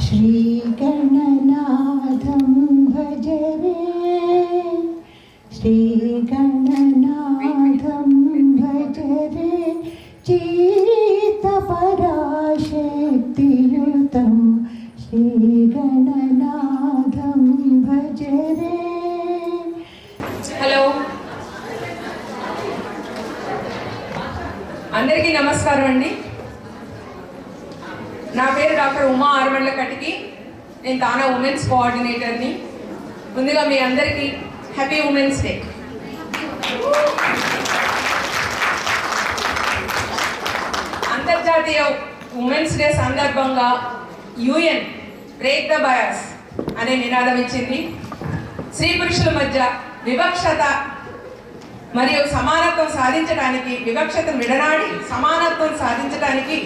श्रीगणनाथं भज रे श्रीगणनाथं भज रे चित्तपराशक्तियुतं श्रीगणनाथं भज रे. హలో, అందరికీ నమస్కారం అండి. నా పేరు డాక్టర్ ఉమా ఆర్మండ్ల కటికి. నేను తానా ఉమెన్స్ కోఆర్డినేటర్ని. ముందుగా మీ అందరికీ హ్యాపీ ఉమెన్స్ డే. అంతర్జాతీయ ఉమెన్స్ డే సందర్భంగా యుఎన్ బ్రేక్ ద బయాస్ అనే నినాదం ఇచ్చింది. స్త్రీ పురుషుల మధ్య వివక్షత మరియు సమానత్వం సాధించడానికి, వివక్షతను విడనాడి సమానత్వం సాధించడానికి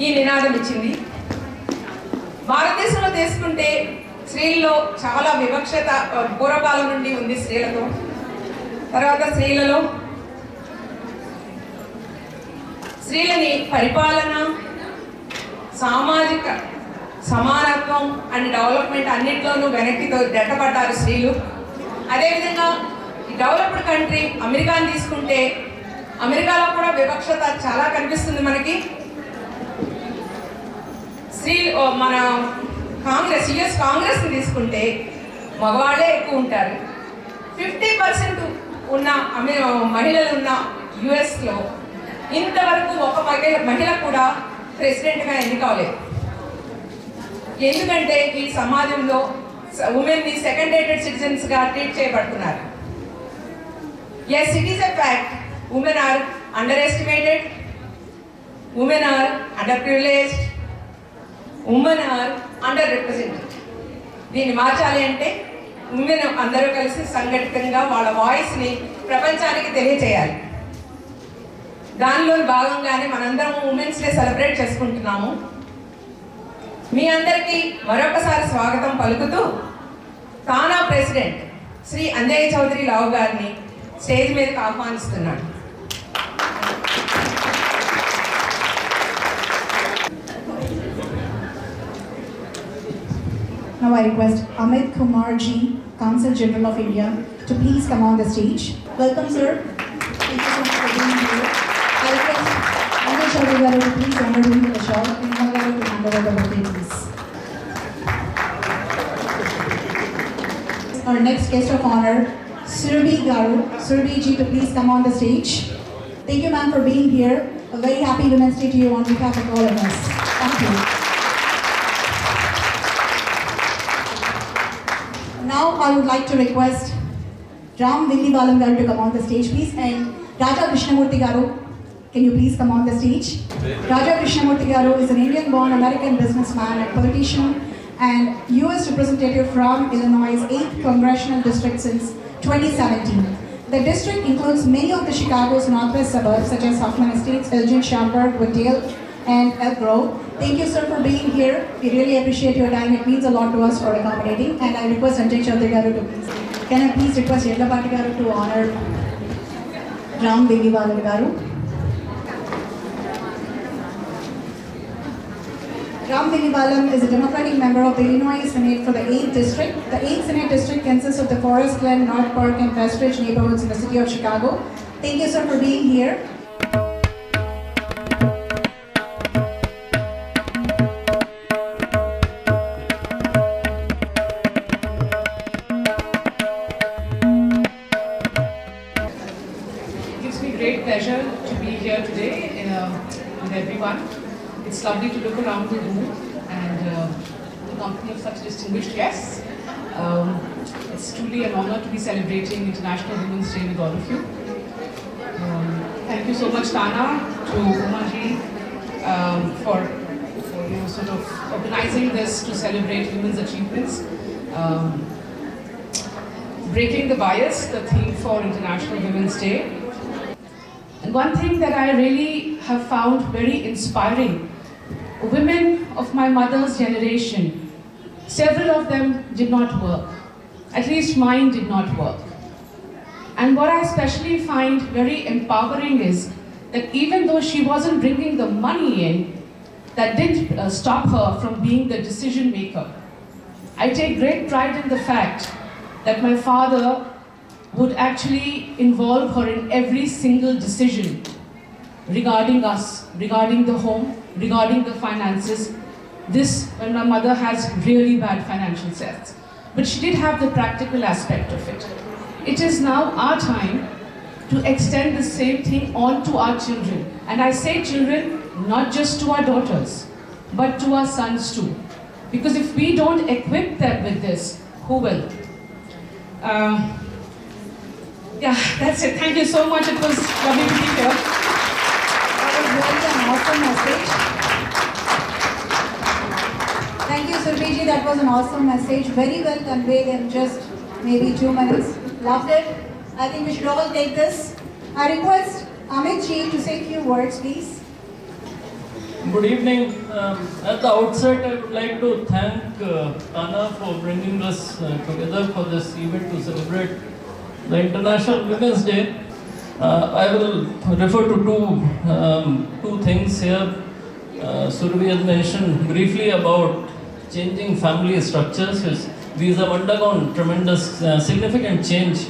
ఈ నినాదం ఇచ్చింది. భారతదేశంలో తీసుకుంటే స్త్రీల్లో చాలా వివక్షత పూర్వకాలం నుండి ఉంది. స్త్రీలతో తర్వాత స్త్రీలని పరిపాలన, సామాజిక సమానత్వం అండ్ డెవలప్మెంట్ అన్నింటిలోనూ వెనక్కి దెట్టపడ్డారు స్త్రీలు. అదేవిధంగా ఈ డెవలప్డ్ కంట్రీ అమెరికాని తీసుకుంటే అమెరికాలో కూడా వివక్షత చాలా కనిపిస్తుంది మనకి. మన యుఎస్ కాంగ్రెస్ని తీసుకుంటే మగవాళ్ళే ఎక్కువ ఉంటారు. 50% ఉన్న మహిళలు ఉన్న యుఎస్లో ఇంతవరకు ఒక మహిళ కూడా ప్రెసిడెంట్గా ఎన్నికవలేదు. ఎందుకంటే ఈ సమాజంలో ఉమెన్ని సెకండ్ రేటెడ్ సిటిజన్స్గా ట్రీట్ చేయబడుతున్నారు. Yes, it is a fact. Women are underestimated, women are underprivileged, women are underrepresented. దీన్ని మార్చాలి అంటే ఉమెన్ అందరూ కలిసి సంఘటితంగా వాళ్ళ వాయిస్ని ప్రపంచానికి తెలియచేయాలి. దానిలో భాగంగానే మనందరం ఉమెన్స్ డే సెలబ్రేట్ చేసుకుంటున్నాము. మీ అందరికీ మరొకసారి స్వాగతం పలుకుతూ తానా ప్రెసిడెంట్ శ్రీ అంజయ్ చౌదరి రావు గారిని స్టేజ్ మీదకి ఆహ్వానిస్తున్నాడు. Now I request Amit Kumar Ji, Consul General of India, to please come on the stage. Welcome, sir. Thank you so much for being here. I request Anjay Chaudhary garu to please honor him with a shawl and Umar garu to hand over the bouquet, please. Our next guest of honor, Surabhi garu. Surabhi Ji, to please come on the stage. Thank you, ma'am, for being here. A very happy Women's Day to you on behalf of all of us. Thank you. Now I would like to request Ram Villivalam garu to come on the stage, please, and Raja Krishnamurthy garu, can you please come on the stage? Raja Krishnamurthy garu is an Indian-born American businessman and politician and U.S. representative from Illinois' 8th congressional district since 2017. The district includes many of the Chicago's northwest suburbs such as Hoffman Estates, Elgin, Schaumburg, Wooddale, and Elk Grove. Thank you, sir, for being here. We really appreciate your time. It means a lot to us for accommodating. And I request Anjay Chaudhary garu to please. Can I please request Yellapati garu to honor Ram Villivalam garu? Ram Villivalam is a Democratic member of the Illinois Senate for the 8th District. The 8th Senate District consists of the Forest Glen, North Park, and Westridge neighborhoods in the city of Chicago. Thank you, sir, for being here. It gives me great pleasure to be here today with everyone. It's lovely to look around the room and the company of such distinguished guests. It's truly an honor to be celebrating International Women's Day with all of you. Thank you so much, Tana, to Umaji for sort of organizing this to celebrate women's achievements. Breaking the bias, the theme for International Women's Day. And one thing that I really have found very inspiring, women of my mother's generation, several of them did not work. At least mine did not work. And what I especially find very empowering is that even though she wasn't bringing the money in, that didn't stop her from being the decision maker. I take great pride in the fact that my father would actually involve her in every single decision regarding us, regarding the home, regarding the finances. This, when my mother has really bad financial sense. But she did have the practical aspect of it. It is now our time to extend the same thing on to our children. And I say children, not just to our daughters, but to our sons too. Because if we don't equip them with this, who will? Yeah, that's it. Thank you so much. It was lovely to be here. That was really an awesome message. Thank you, Surbhi ji. That was an awesome message. Very well conveyed in just maybe 2 minutes. Loved it. I think we should all take this. I request Amit ji to say a few words, please. Good evening. At the outset, I would like to thank Tana for bringing us together for this event to celebrate the International Women's Day. I will refer to two things here. Surbhi has mentioned briefly about changing family structures. These have undergone tremendous, significant change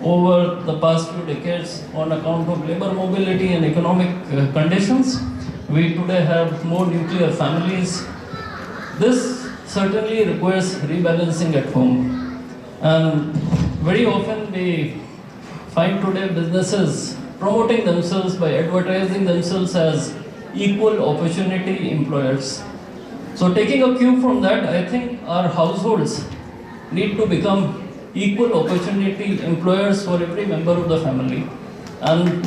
over the past few decades on account of labor mobility and economic conditions. We today have more nuclear families. This certainly requires rebalancing at home. And very often we find today businesses promoting themselves by advertising themselves as equal opportunity employers. So taking a cue from that, I think our households need to become equal opportunity employers for every member of the family. And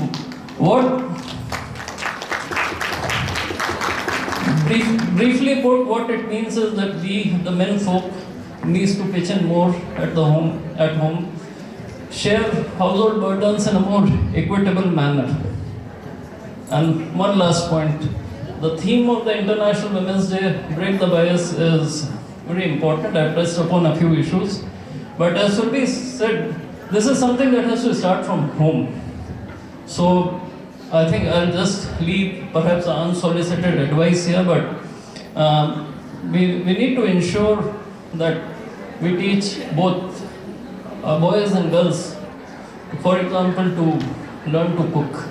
briefly put, what it means is that we, the men folk, needs to pitch in more at home, share household burdens in a more equitable manner. And one last point, the theme of the International Women's Day, Break the Bias, is very important. I touched upon a few issues. But as Surbhi said, this is something that has to start from home. So I think I'll just leave perhaps unsolicited advice here, but we need to ensure that we teach both boys and girls, for example, to learn to cook.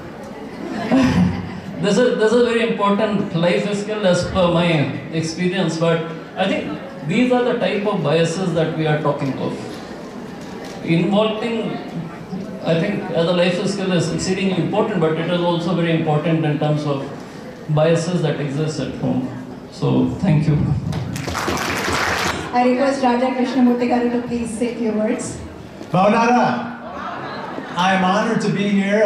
This is a very important life skill as per my experience, but I think these are the type of biases that we are talking of. Involving, I think, as a life skill is exceedingly important, but it is also very important in terms of biases that exist at home. So, thank you. I request Raja Krishnamurthy garu to please say a few words. Maunara, I'm honored to be here.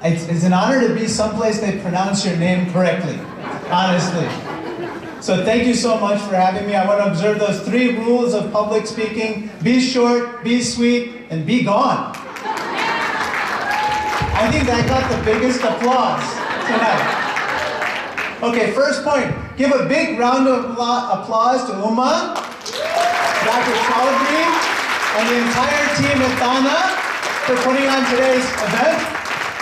It's an honor to be someplace they pronounce your name correctly, honestly. So thank you so much for having me. I want to observe those 3 rules of public speaking. Be short, be sweet, and be gone. I think that got the biggest applause tonight. Okay, first point. Give a big round of applause to Uma, Dr. Chaudhry, and the entire team at Tana for putting on today's event.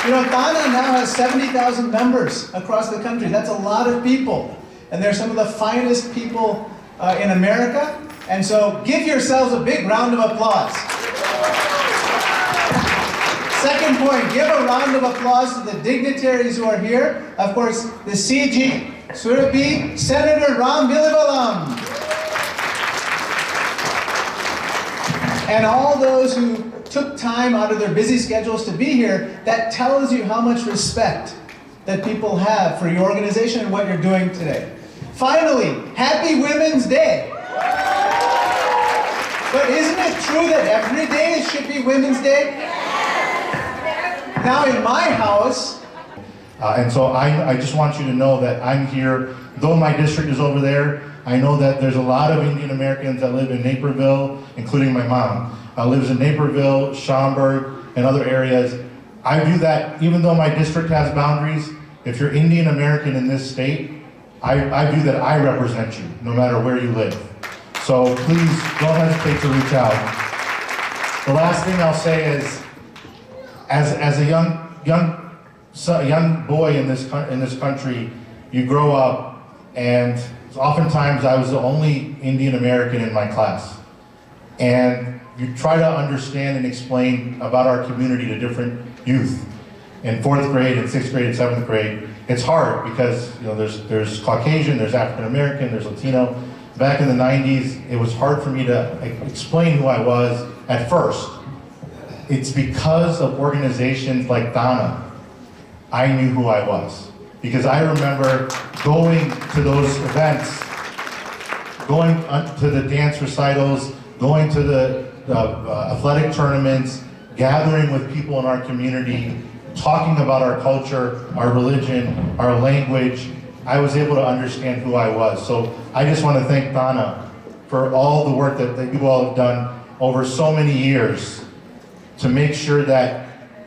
You know, Tana now has 70,000 members across the country. That's a lot of people. And they're some of the finest people in America. And so give yourselves a big round of applause. Second point, give a round of applause to the dignitaries who are here. Of course, the CG, Surbhi, Senator Ram Vilivalam. And all those who took time out of their busy schedules to be here. That tells you how much respect that people have for your organization and what you're doing today. Finally, Happy Women's Day. But isn't it true that every day should be Women's Day? Now in my house, and so I just want you to know that I'm here, though my district is over there. I know that there's a lot of Indian Americans that live in Naperville, including my mom. Lives in Naperville, Schaumburg, and other areas. I view that, even though my district has boundaries, if you're Indian American in this state, I view that I represent you, no matter where you live. So please don't hesitate to reach out. The last thing I'll say is, as a young boy in this country, you grow up, and oftentimes I was the only Indian American in my class. And you try to understand and explain about our community to different youth in 4th grade and 6th grade and 7th grade. It's hard because there's Caucasian, there's African American, there's Latino. Back in the 90s, it was hard for me to explain who I was at first. It's because of organizations like Tana, I knew who I was. Because I remember going to those events, going to the dance recitals, going to the athletic tournaments, gathering with people in our community, talking about our culture, our religion, our language. I was able to understand who I was. So I just want to thank Tana for all the work that you all have done over so many years to make sure that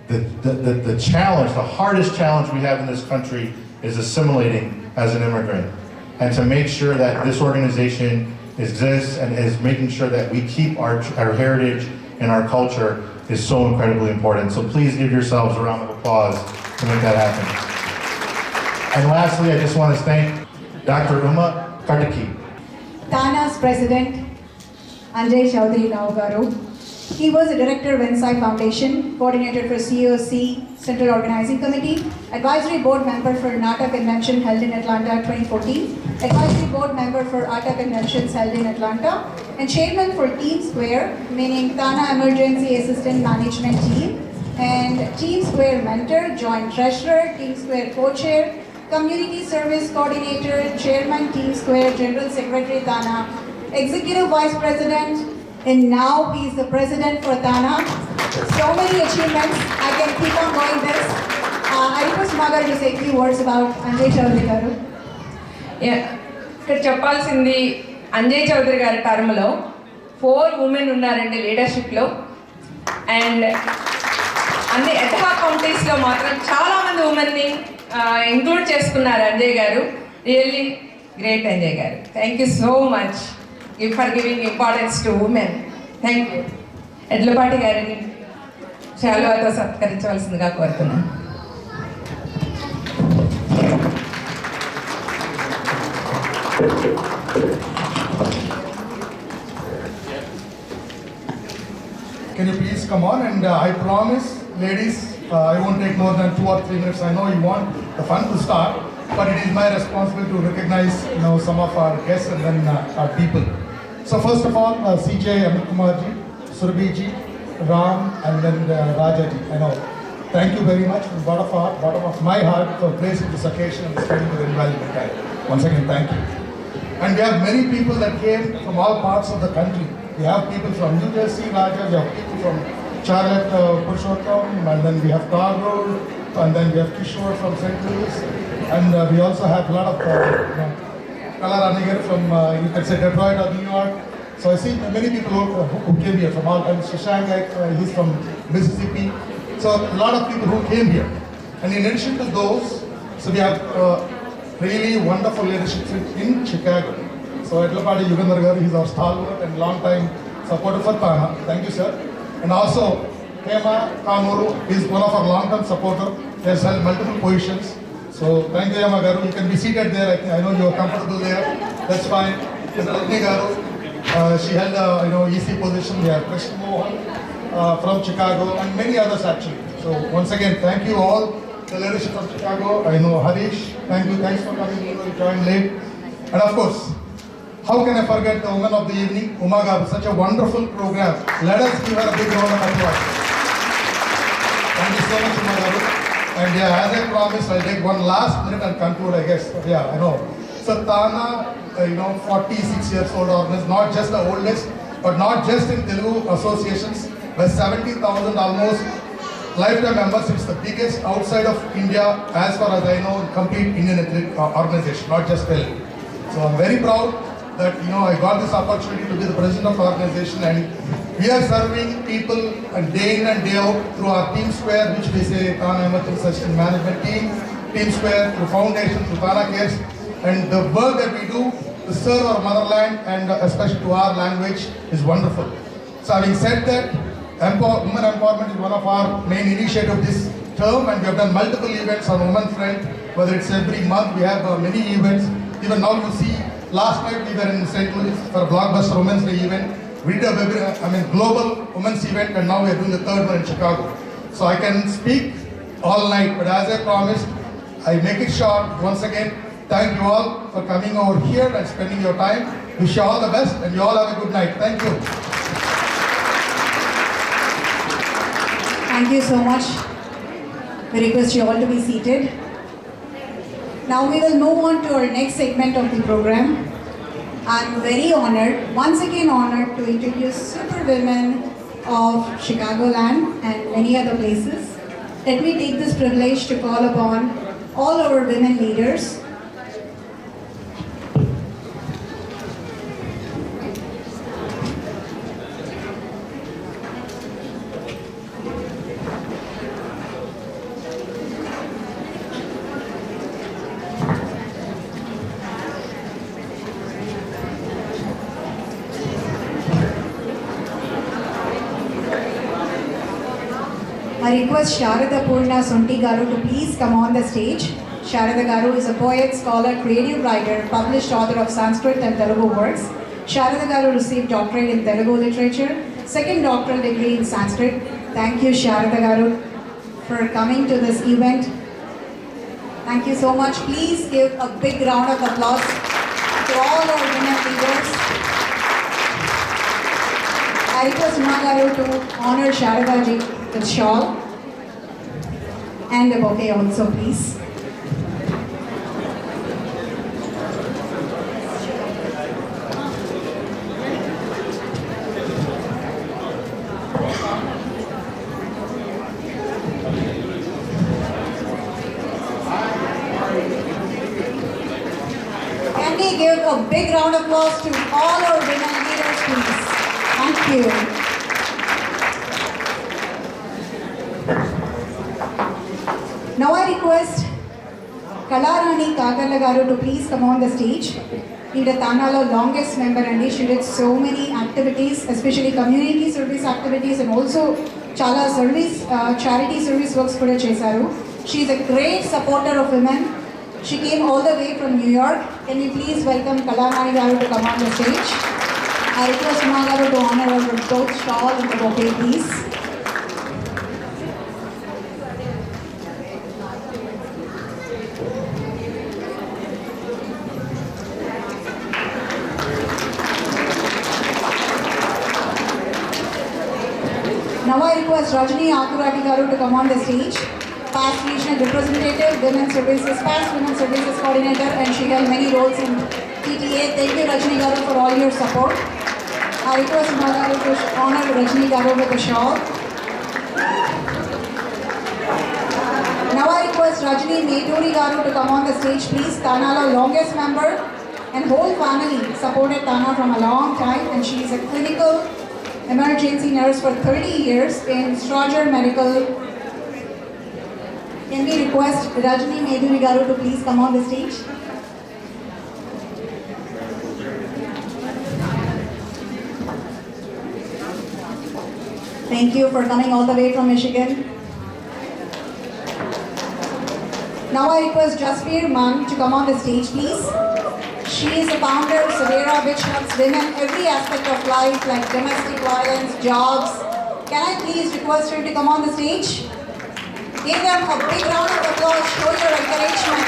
the challenge, the hardest challenge we have in this country is assimilating as an immigrant. And to make sure that this organization exists and is making sure that we keep our heritage and our culture is so incredibly important. So please give yourselves a round of applause to make that happen. And lastly, I just want to thank Dr. Uma Kartiki. Tana's president, Anjay Chaudhary Rao Garu. He was a director of Vensai Foundation, coordinator for COC, Central Organizing Committee, advisory board member for NATA Convention held in Atlanta 2014, advisory board member for ATA Conventions held in Atlanta, and chairman for Team Square, meaning Tana Emergency Assistant Management Team, and Team Square mentor, joint treasurer, Team Square co-chair, community service coordinator, chairman, Team Square, general secretary Tana, executive vice president, and now he is the president for Tana. So many achievements. I can keep on going this. I request Magar to say a few words about Anjay Chaudhary Garu. ఇక్కడ చెప్పాల్సింది అంజయ్ చౌదరి గారి టర్మ్లో 4 women ఉన్నారండి లీడర్షిప్లో. And అన్ని ఎడ్హా కౌంటీస్లో మాత్రం చాలామంది ఉమెన్ని include చేసుకున్నారు అంజయ్ గారు. రియల్లీ గ్రేట్ అంజయ్ గారు. Thank you so much for giving importance to women. Thank you. Yedlapati గారిని శాలువాతో సత్కరించవలసిందిగా కోరుతున్నాను. Can you please come on? And I promise, ladies, I won't take more than 2 or 3 minutes. I know you want the fun to start, but it is my responsibility to recognize, some of our guests and then our people. So first of all, CJ, Amit Kumar ji, Surabhi ji, Ram, and then Raja ji. I know. Thank you very much from the bottom of my heart for placing this occasion and spending your invaluable time. Once again, thank you. And we have many people that came from all parts of the country. We have people from New Jersey, Raja, we have people from Charlotte, Purushottam, and then we have Cargo, and then we have Kishore from St. Louis, and we also have a lot of Kalaranigar from, you can say, Detroit or New York. So I see many people who came here from all kinds. Shashank, he's from Mississippi. So a lot of people who came here. And in addition to those, so we have really wonderful leadership in Chicago. So Edlapadi Yugandhar garu, he's our stalwart and long-time supporter for Tana. Thank you, sir. And also, Hema Kamuru is one of our long-term supporters. He has held multiple positions. So thank you, Hema garu. You can be seated there. I know you are comfortable there. That's fine. And Rajni garu, she held EC position. We have Krishna Mohan from Chicago and many others actually. So once again, thank you all, the leadership from Chicago. I know Harish, thank you, thanks for coming, you joined late. And of course, how can I forget the woman of the evening, Uma Garu, such a wonderful program. Let us give her a big round of applause. Thank you so much, Uma Garu. And yeah, as I promised, I'll take one last minute and conclude, I guess. Yeah, I know. So Tana, 46 years old organization, not just the oldest, but not just in Telugu associations, with 70,000 almost lifetime members. It's the biggest outside of India, as far as I know, complete Indian ethnic organization, not just Telugu. So I'm very proud that I got this opportunity to be the president of the organization, and we are serving people and day in and day out through our Team Square, which we say Tana Emergency Assistant Management Team, Team Square, through Foundation, through Tana Cares, and the work that we do to serve our motherland and especially to our language is wonderful. So having said that, women empowerment is one of our main initiatives this term, and we have done multiple events on Women Front, whether it's every month, we have many events. Even now you see, last night we were in St. Louis for a Blockbuster Womensday event. We did a global women's event, and now we are doing the third one in Chicago. So I can speak all night, but as I promised, I make it short. Once again, thank you all for coming over here and spending your time. Wish you all the best, and you all have a good night. Thank you. Thank you so much. We request you all to be seated. Now we will move on to our next segment of the program. I'm very honored, once again honored, to introduce super women of Chicagoland and many other places. Let me take this privilege to call upon all our women leaders. I request Sharada Purna Sunti Garu to please come on the stage. Sharada Garu is a poet, scholar, creative writer, published author of Sanskrit and Telugu works. Sharada Garu received doctorate in Telugu literature, second doctoral degree in Sanskrit. Thank you, Sharada Garu, for coming to this event. Thank you so much. Please give a big round of applause to all our women leaders. I request Uma Garu to honor Sharada ji with shawl and a bouquet also, please. Can we give a big round of applause to all our women leaders, please? Thank you. Now I request Kalarani Kagalla Garu to please come on the stage. She's the Tana longest member and she did so many activities, especially community service activities and also chala service, charity service works kuda chesaru. She is a great supporter of women. She came all the way from New York. Can we please welcome Kalarani Garu to come on the stage? I request Uma Garu to honor her with both shawl and the bouquet, please. Now I request Rajni Akurati Garu to come on the stage. Past regional representative, women's services, past women's services coordinator, and she held many roles in PTA. Thank you, Rajni Garu, for all your support. I request Uma Garu to honor Rajni Garu with a shawl. Now I request Rajni Meduri Garu to come on the stage, please. Tana longest member and whole family supported Tana from a long time, and she is a clinical emergency nurse for 30 years in Strager Medical. Can we request Rajni Meduri Garu to please come on the stage? Thank you for coming all the way from Michigan. Now I request Jasveer Man to come on the stage, please. She is the founder of Savera, which helps women every aspect of life like domestic violence, jobs. Can I please request her to come on the stage? Give them a big round of applause, show your encouragement.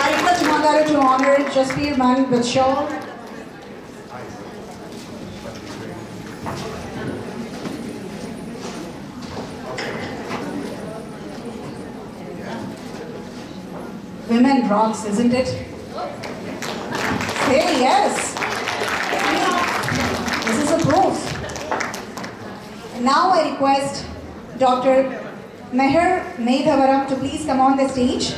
I request Uma Garu to honor Jasveer Man with shawl. Women rocks, isn't it? Say yes. This is a proof. Now I request Dr. Meher Medhavaram to please come on the stage.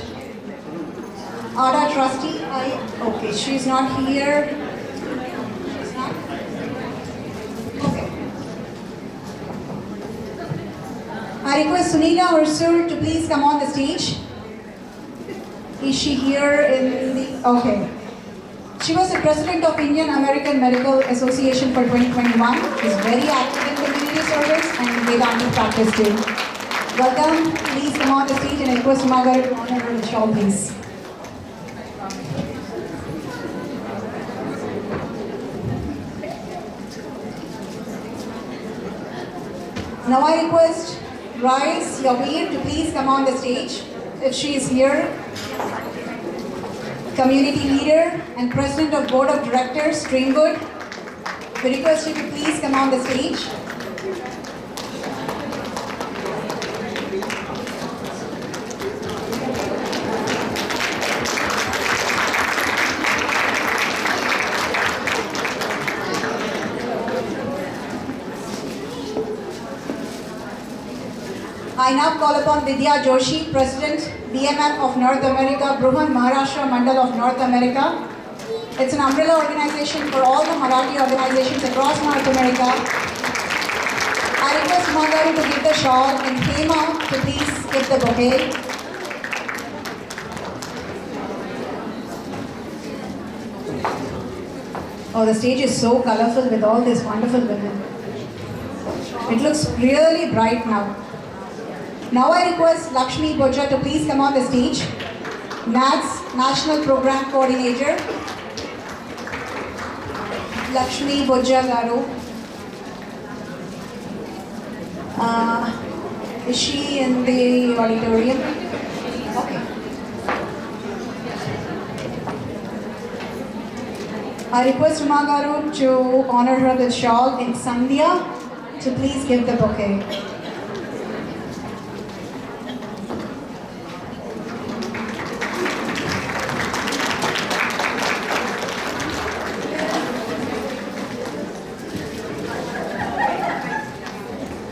ADA trustee, okay, she's not here. She's not? Okay. I request Sunila Ursur to please come on the stage. Is she here in the, okay. She was the president of Indian American Medical Association for 2021. She's very active in community service and Vedanta practice too. Welcome, please come on the stage and request Margaret to honor her with shawl, please. Now I request Rise Yawir to please come on the stage if she is here. Community leader and president of board of directors, Streamwood. We request you to please come on the stage. I now call upon Vidya Joshi, President, BMF of North America, Bruhan Maharashtra Mandal of North America. It's an umbrella organization for all the Marathi organizations across North America. I request Margaret to give the shawl and Hema to please give the bouquet. Oh, the stage is so colorful with all these wonderful women. It looks really bright now. Now I request Lakshmi Bojja to please come on the stage. NATS, National Program Coordinator. Lakshmi Bojja Garu. Is she in the auditorium? Okay. I request Uma Garu to honor her with shawl and Sandhya to please give the bouquet.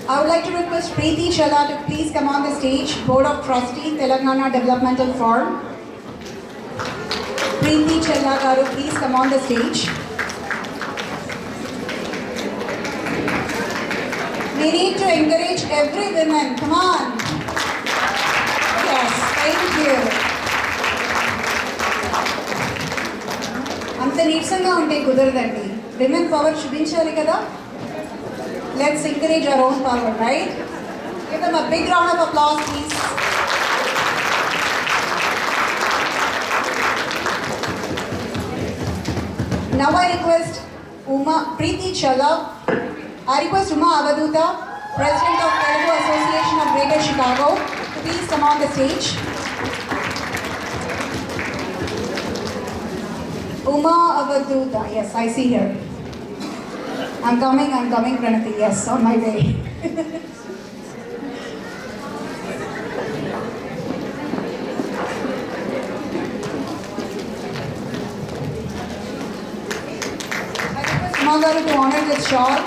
I would like to request Preeti Challa to please come on the stage, Board of Trustees, Telangana Developmental Forum. Preeti Challa Garu, please come on the stage. We need to encourage every woman. Come on. Yes, thank you. అంత నీరసంగా ఉంటే కుదరదండి. Women power చూపించాలి కదా. Let's encourage our own power, right? Give them a big round of applause, please. Now I request Preeti Challa. I request Uma Avaduta, President of Telugu Association of Greater Chicago, to please come on the stage. Uma Avaduta, yes, I see her. I'm coming, Pranati. Yes, on my way. I request Uma Garu to honor this shawl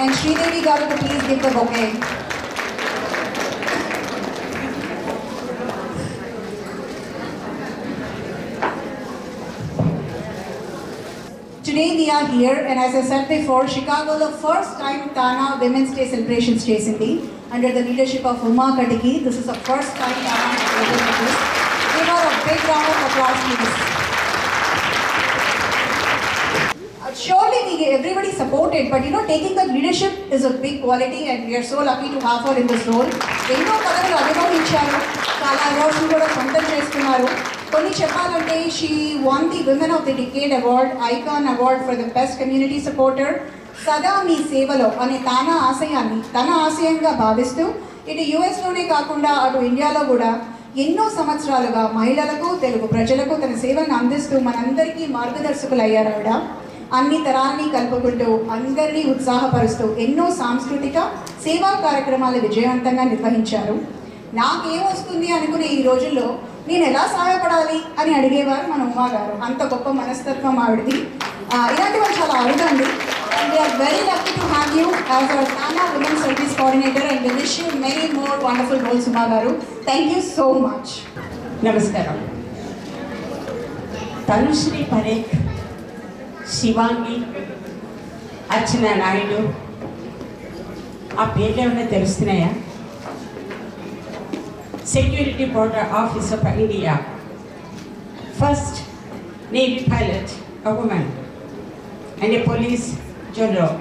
and Sridevi Garu to please give the bouquet. Today we are here, and as I said before, Chicago, the first time Tana Womensday celebrations చేసింది under the leadership of Uma Kadiki. This is the first time Tana has celebrated this. Give her a big round of applause, please. Surely everybody supported, but you know, taking that leadership is a big quality, and we are so lucky to have her in this role. ఎన్నో పదవులు అధిరోహించారు, చాలా awards కూడా సొంతం చేసుకున్నారు. కొన్ని చెప్పాలంటే she van the women of the decade award, icon award for the best community supporter. సదా మీ సేవలో అనే తన ఆశయంగా భావిస్తూ ఇటు యుఎస్లోనే కాకుండా అటు ఇండియాలో కూడా ఎన్నో సంవత్సరాలుగా మహిళలకు, తెలుగు ప్రజలకు తన సేవలను అందిస్తూ మనందరికీ మార్గదర్శకులు అయ్యారు ఆవిడ. అన్ని తరాలని కలుపుకుంటూ అందరినీ ఉత్సాహపరుస్తూ ఎన్నో సాంస్కృతిక సేవా కార్యక్రమాలు విజయవంతంగా నిర్వహించారు. నాకేమొస్తుంది అనుకునే ఈ రోజుల్లో నేను ఎలా సహాయపడాలి అని అడిగేవారు మన ఉమా గారు. అంత గొప్ప మనస్తత్వం ఆవిడది. ఇలాంటి వాళ్ళు చాలా అడుగండి. And we are very lucky to have you as our TANA women service coordinator and we wish you many more wonderful roles Uma garu. Thank you so much. నమస్కారం. తనుశ్రీ పరేఖ్, శివాంగి, అర్చన నాయుడు, ఆ పేర్లు ఏమైనా తెలుస్తున్నాయా? Security Border Office of India, first Navy pilot, a woman, and a police general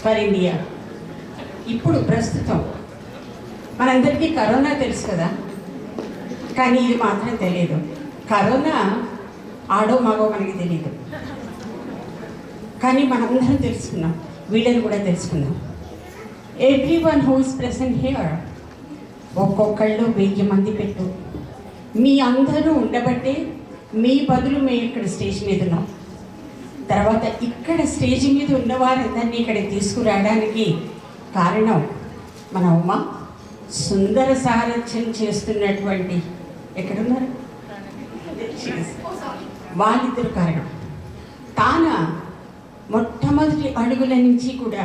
for India. ఇప్పుడు ప్రస్తుతం మనందరికీ corona తెలుసు కదా, కానీ ఇది మాత్రం తెలియదు. కరోనా ఆడో మగో మనకి తెలియదు, కానీ మనందరం తెలుసుకున్నాం. వీళ్ళని కూడా తెలుసుకున్నాం. Every one who is present here, ఒక్కొక్కళ్ళు 1000 మంది పెట్టు. మీ అందరూ ఉండబట్టే మీ బదులు మేము ఇక్కడ స్టేజ్ మీద ఉన్నాం. తర్వాత ఇక్కడ స్టేజ్ మీద ఉన్న వారందరినీ ఇక్కడ తీసుకురావడానికి కారణం మన ఉమ సుందర సారథ్యం చేస్తున్నటువంటి ఎక్కడున్నారు వాళ్ళిద్దరు కారణం. తాన మొట్టమొదటి అడుగుల నుంచి కూడా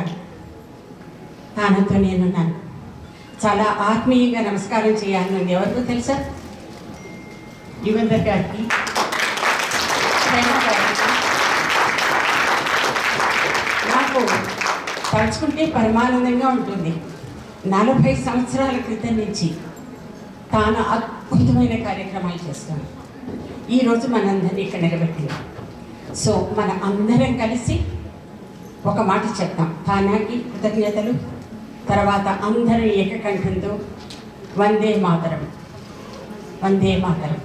తానతో నేనున్నాను. చాలా ఆత్మీయంగా నమస్కారం చేయాలని ఎవరికో తెలుసా? యుగంధర్ గారికి, ప్రేమ గారికి. నాకు తలుచుకుంటే పరమానందంగా ఉంటుంది. 40 సంవత్సరాల క్రితం నుంచి తాను అద్భుతమైన కార్యక్రమాలు చేస్తాను. ఈరోజు మనందరినీ ఇక్కడ నిలబెట్టింది. సో మన అందరం కలిసి ఒక మాట చెప్తాం. తానాకి కృతజ్ఞతలు. తర్వాత అందరూ ఏకకంఠంతో Vande Mataram, Vande Mataram.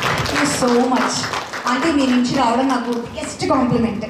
Thank you so much. అంటే మీ నుంచి రావడం నాకు బిగ్గెస్ట్ కాంప్లిమెంట్.